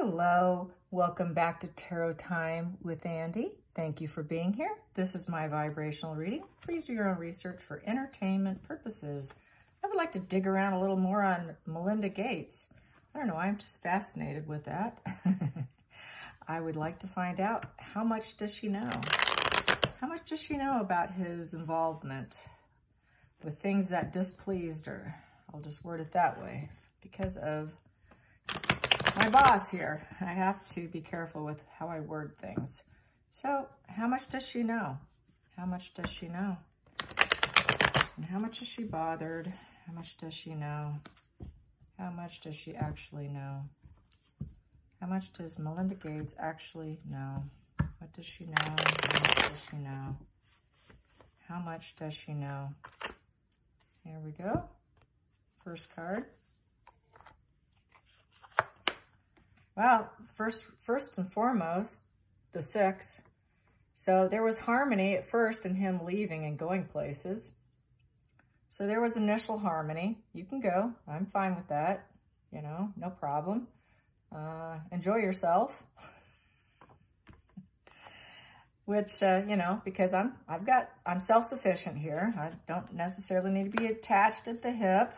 Hello, welcome back to Tarot Time with Andy. Thank you for being here. This is my vibrational reading. Please do your own research for entertainment purposes. I would like to dig around a little more on Melinda Gates. I don't know, I'm just fascinated with that. I would like to find out, how much does she know? How much does she know about his involvement with things that displeased her? I'll just word it that way because of my boss here. I have to be careful with how I word things. So, how much does she know? How much does she know? And how much is she bothered? How much does she know? How much does she actually know? How much does Melinda Gates actually know? What does she know? How much does she know? How much does she know? Here we go. First card. Well, first and foremost, the 6. So there was harmony at first in him leaving and going places. So there was initial harmony. You can go. I'm fine with that. You know, no problem. Enjoy yourself. Which, you know, because I'm self-sufficient here. I don't necessarily need to be attached at the hip.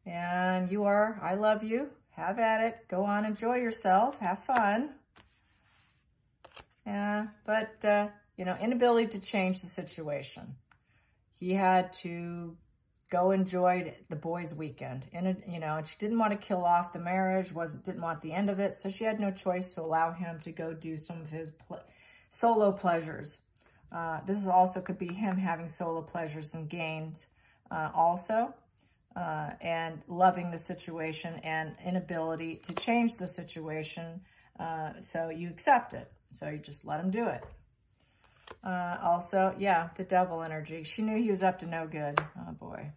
And you are, I love you. Have at it. Go on, enjoy yourself. Have fun. But you know, inability to change the situation. He had to go enjoy the boys' weekend. And, you know, and she didn't want to kill off the marriage, didn't want the end of it. So she had no choice to allow him to go do some of his solo pleasures. This also could be him having solo pleasures and gains also. And loving the situation and inability to change the situation. So you accept it. So you just let him do it. Also, yeah, the devil energy. She knew he was up to no good. Oh, boy.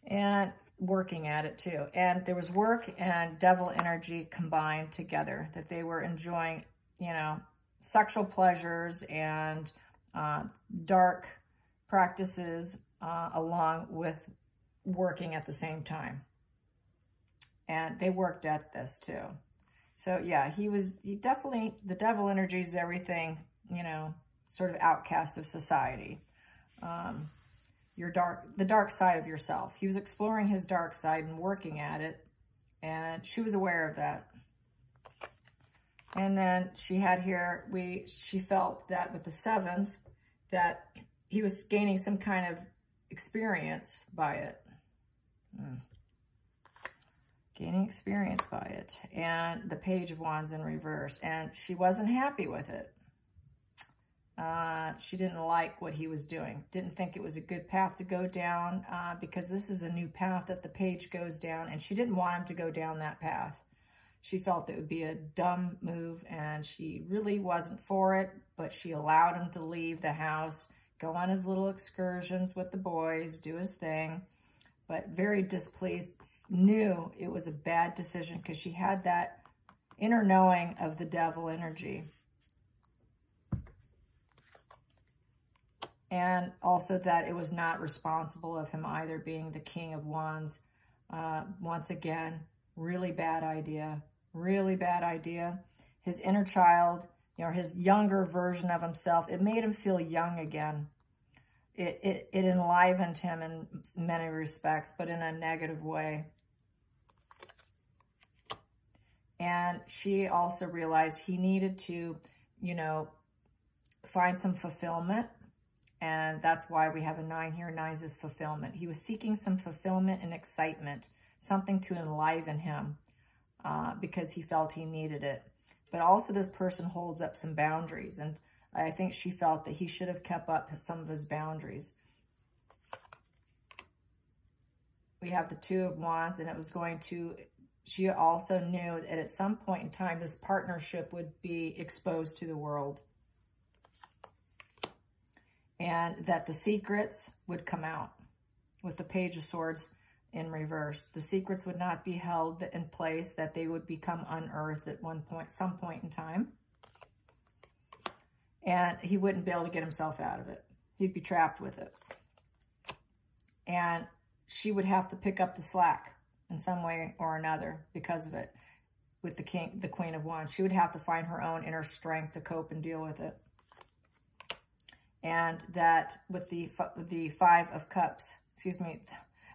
And working at it, too. And there was work and devil energy combined together. That they were enjoying, you know, sexual pleasures and dark practices along with working at the same time. And they worked at this too. So yeah, he definitely, the devil energy is everything, you know, sort of outcast of society. The dark side of yourself. He was exploring his dark side and working at it. And she was aware of that. And then she had here, she felt that with the 7s, that he was gaining some kind of experience by it. Gaining experience by it. And the Page of Wands in reverse. And she wasn't happy with it. She didn't like what he was doing. Didn't think it was a good path to go down because this is a new path that the page goes down. And she didn't want him to go down that path. She felt it would be a dumb move and she really wasn't for it. But she allowed him to leave the house, go on his little excursions with the boys, do his thing. But very displeased, knew it was a bad decision because she had that inner knowing of the devil energy. And also that it was not responsible of him either being the King of Wands. Once again, really bad idea. Really bad idea. His inner child, you know, his younger version of himself, it made him feel young again. It enlivened him in many respects, but in a negative way. And she also realized he needed to, you know, find some fulfillment. And that's why we have a 9 here. 9s is fulfillment. He was seeking some fulfillment and excitement, something to enliven him because he felt he needed it. But also this person holds up some boundaries, and I think she felt that he should have kept up some of his boundaries. We have the 2 of Wands, and it was going to, she also knew that at some point in time, this partnership would be exposed to the world. And that the secrets would come out with the Page of Swords in reverse. The secrets would not be held in place, that they would become unearthed at some point in time. And he wouldn't be able to get himself out of it. He'd be trapped with it. And she would have to pick up the slack in some way or another because of it. with the Queen of Wands. She would have to find her own inner strength to cope and deal with it. And that with the Five of Cups, excuse me,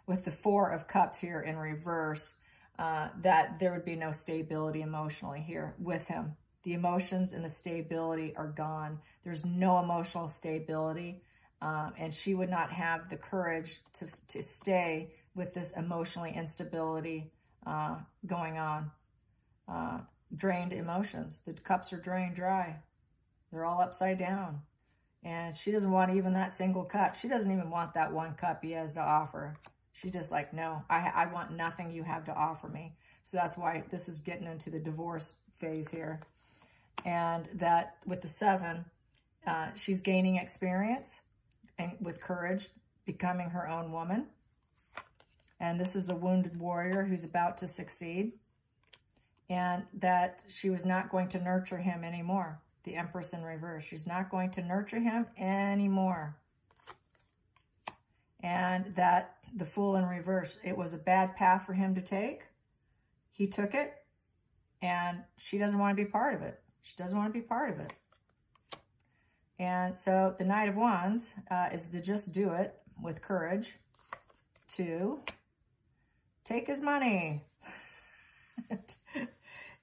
with the Four of Cups here in reverse, that there would be no stability emotionally here with him. The emotions and the stability are gone. There's no emotional stability, and she would not have the courage to stay with this emotionally instability going on. Drained emotions. The cups are drained dry. They're all upside down. And she doesn't want even that single cup. She doesn't even want that one cup he has to offer. She's just like, no, I want nothing you have to offer me. So that's why this is getting into the divorce phase here. And that with the Seven, she's gaining experience and with courage, becoming her own woman. And this is a wounded warrior who's about to succeed. And that she was not going to nurture him anymore. The Empress in reverse. She's not going to nurture him anymore. And that the Fool in reverse. It was a bad path for him to take. He took it. And she doesn't want to be part of it. She doesn't want to be part of it. And so the Knight of Wands is to just do it with courage to take his money.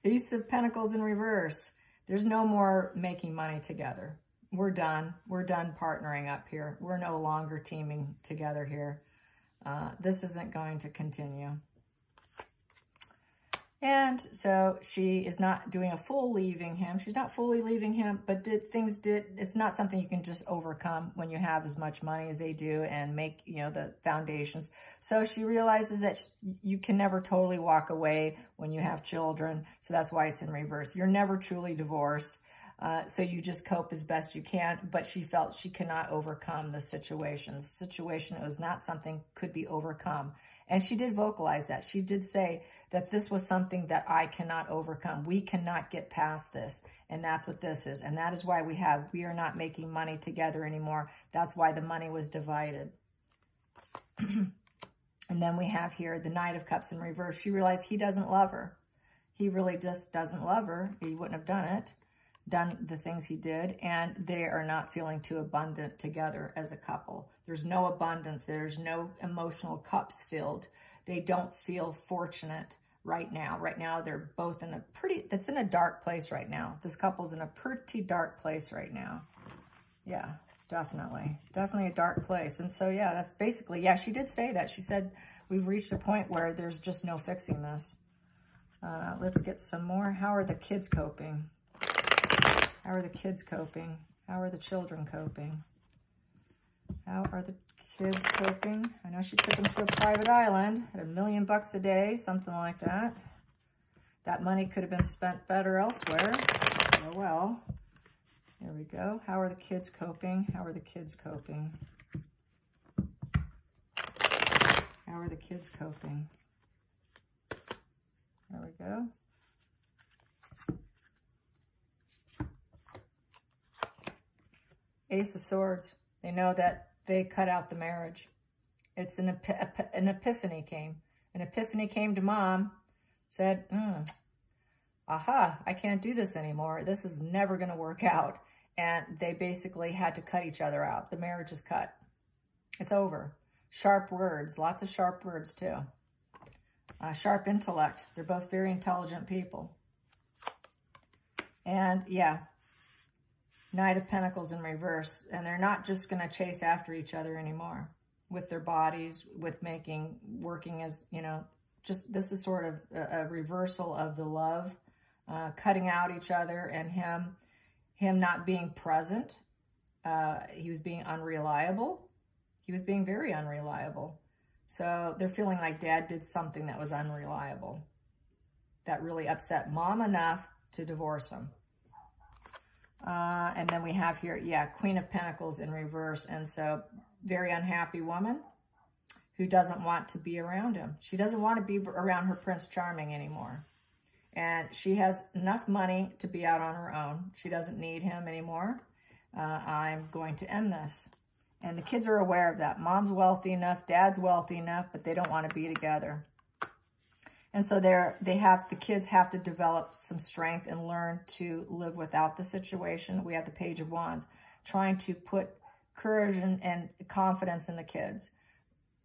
Ace of Pentacles in reverse. There's no more making money together. We're done. We're done partnering up here. We're no longer teaming together here. This isn't going to continue. And so she is not doing a full leaving him. She's not fully leaving him, but it's not something you can just overcome when you have as much money as they do and make, you know, the foundations. So she realizes that you can never totally walk away when you have children. So that's why it's in reverse. You're never truly divorced. So you just cope as best you can, but she felt she cannot overcome the situation. The situation was not something could be overcome. And she did vocalize that. She did say that this was something that I cannot overcome. We cannot get past this. And that's what this is. And that is why we are not making money together anymore. That's why the money was divided. And then we have here the Knight of Cups in reverse. She realized he doesn't love her. He really just doesn't love her. He wouldn't have done the things he did, and they are not feeling too abundant together as a couple. There's no abundance. There's no emotional cups filled. They don't feel fortunate right now. Right now, they're both in it's in a dark place right now. This couple's in a pretty dark place right now. Yeah, definitely. Definitely a dark place. And so, yeah, that's basically, yeah, she did say that. She said, we've reached a point where there's just no fixing this. Let's get some more. How are the kids coping? How are the kids coping? How are the children coping? How are the kids coping? I know she took them to a private island at $1 million a day, something like that. That money could have been spent better elsewhere. Oh, well. There we go. How are the kids coping? How are the kids coping? How are the kids coping? There we go. Ace of Swords. They know that they cut out the marriage. It's an epiphany came. An epiphany came to Mom, said, aha, I can't do this anymore. This is never going to work out. And they basically had to cut each other out. The marriage is cut. It's over. Sharp words. Lots of sharp words, too. Sharp intellect. They're both very intelligent people. And, yeah. Knight of Pentacles in reverse, and they're not just going to chase after each other anymore with their bodies, with working as, you know, just this is sort of a reversal of the love, cutting out each other, and him not being present. He was being unreliable. He was being very unreliable. So they're feeling like Dad did something that was unreliable, that really upset Mom enough to divorce him. And then we have here, yeah, Queen of Pentacles in reverse. And so very unhappy woman who doesn't want to be around him. She doesn't want to be around her Prince Charming anymore. And she has enough money to be out on her own. She doesn't need him anymore. I'm going to end this. And the kids are aware of that. Mom's wealthy enough, Dad's wealthy enough, but they don't want to be together. And so the kids have to develop some strength and learn to live without the situation. We have the Page of Wands, trying to put courage and confidence in the kids.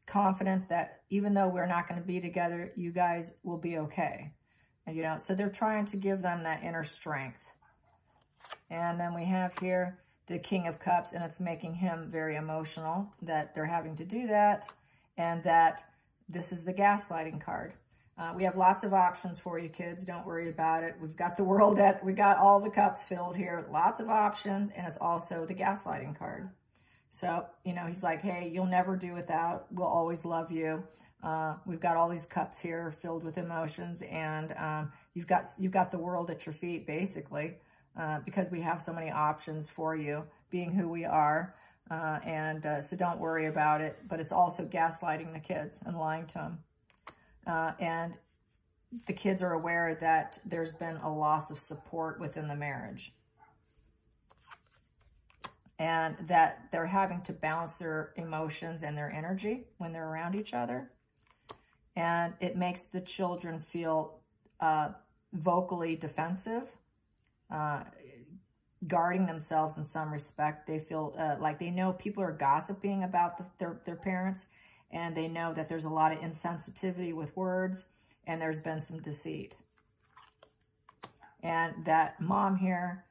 Confident that even though we're not going to be together, you guys will be okay. And, you know, so they're trying to give them that inner strength. And then we have here the King of Cups, and it's making him very emotional that they're having to do that, and that this is the gaslighting card. We have lots of options for you kids. Don't worry about it. We've got the world we got all the cups filled here. Lots of options, and it's also the gaslighting card. So, you know, he's like, hey, you'll never do without. We'll always love you. We've got all these cups here filled with emotions, and you've got the world at your feet, basically, because we have so many options for you, being who we are. So don't worry about it. But it's also gaslighting the kids and lying to them. And the kids are aware that there's been a loss of support within the marriage, and that they're having to balance their emotions and their energy when they're around each other. And it makes the children feel vocally defensive, guarding themselves in some respect. They feel like they know people are gossiping about their parents, and they know that there's a lot of insensitivity with words, and there's been some deceit. And that mom here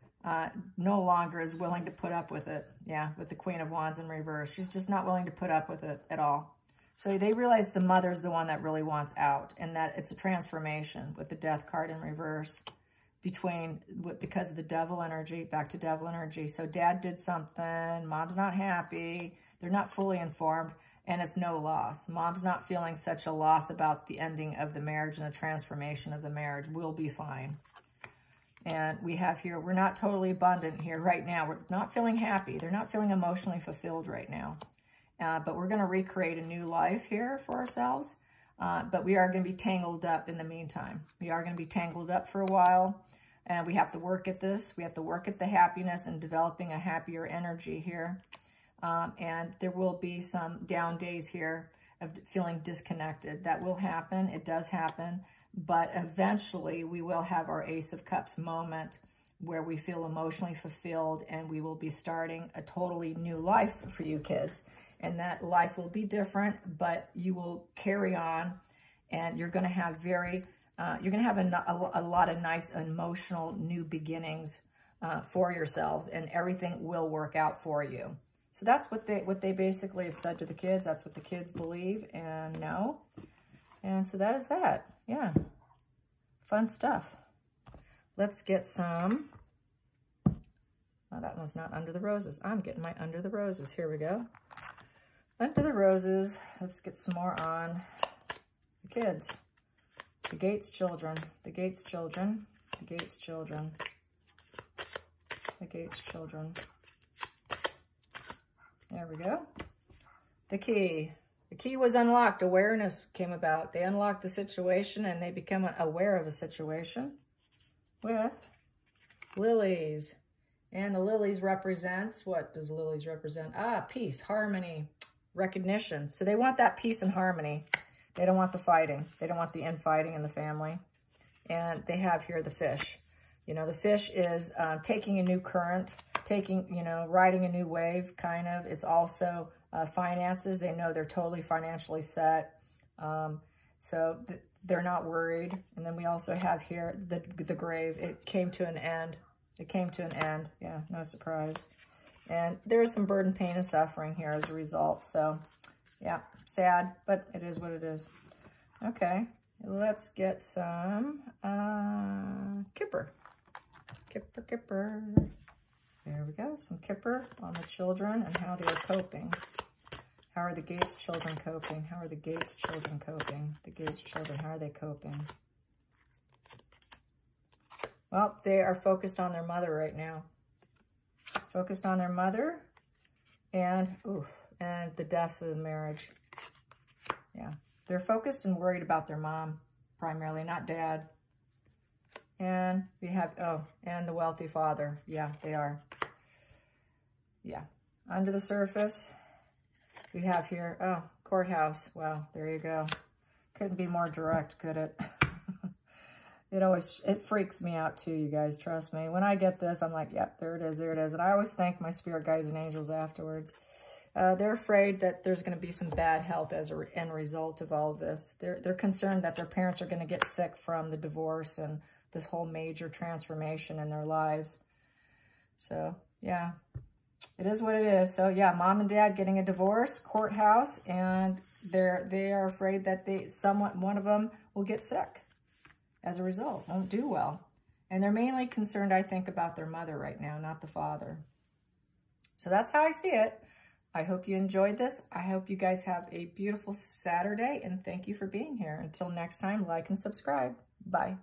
no longer is willing to put up with it. Yeah, with the Queen of Wands in reverse. She's just not willing to put up with it at all. So they realize the mother's the one that really wants out, and that it's a transformation with the Death card in reverse because of the Devil energy, back to Devil energy. So dad did something, mom's not happy, they're not fully informed, and it's no loss. Mom's not feeling such a loss about the ending of the marriage and the transformation of the marriage. We'll be fine. And we have here, we're not totally abundant here right now. We're not feeling happy. They're not feeling emotionally fulfilled right now. But we're going to recreate a new life here for ourselves. But we are going to be tangled up in the meantime. We are going to be tangled up for a while. And we have to work at this. We have to work at the happiness and developing a happier energy here. And there will be some down days here of feeling disconnected. That will happen. It does happen. But eventually we will have our Ace of Cups moment where we feel emotionally fulfilled, and we will be starting a totally new life for you kids. And that life will be different, but you will carry on, and you're going to have a lot of nice emotional new beginnings for yourselves, and everything will work out for you. So that's what they basically have said to the kids. That's what the kids believe and know. And so that is that. Yeah. Fun stuff. Let's get some. Oh, that one's not Under the Roses. I'm getting my Under the Roses. Here we go. Under the Roses. Let's get some more on the kids. The Gates children. The Gates children. The Gates children. The Gates children. There we go. The key. The key was unlocked. Awareness came about. They unlocked the situation, and they become aware of a situation with lilies. And the lilies represents, what does lilies represent? Peace, harmony, recognition. So they want that peace and harmony. They don't want the fighting. They don't want the infighting in the family. And they have here the fish. You know, the fish is taking a new current, riding a new wave, kind of. It's also finances. They know they're totally financially set. So they're not worried. And then we also have here the grave. It came to an end. It came to an end. Yeah, no surprise. And there is some burden, pain, and suffering here as a result. So, yeah, sad, but it is what it is. Okay, let's get some Kipper. Kipper. There we go, some Kipper on the children and how they are coping. How are the Gates children coping? How are the Gates children coping? The Gates children, how are they coping? Well, they are focused on their mother right now. Focused on their mother and the death of the marriage. Yeah, they're focused and worried about their mom primarily, not dad. And we have, and the wealthy father. Yeah, they are. Yeah, under the surface, we have here, courthouse. Well, there you go. Couldn't be more direct, could it? It freaks me out too, you guys, trust me. When I get this, I'm like, yep, there it is, there it is. And I always thank my spirit guides and angels afterwards. They're afraid that there's going to be some bad health as an end result of all of this. They're concerned that their parents are going to get sick from the divorce and this whole major transformation in their lives. So, yeah, it is what it is. So, yeah, mom and dad getting a divorce, courthouse, and they are afraid that one of them will get sick as a result, won't do well. And they're mainly concerned, I think, about their mother right now, not the father. So that's how I see it. I hope you enjoyed this. I hope you guys have a beautiful Saturday, and thank you for being here. Until next time, like and subscribe. Bye.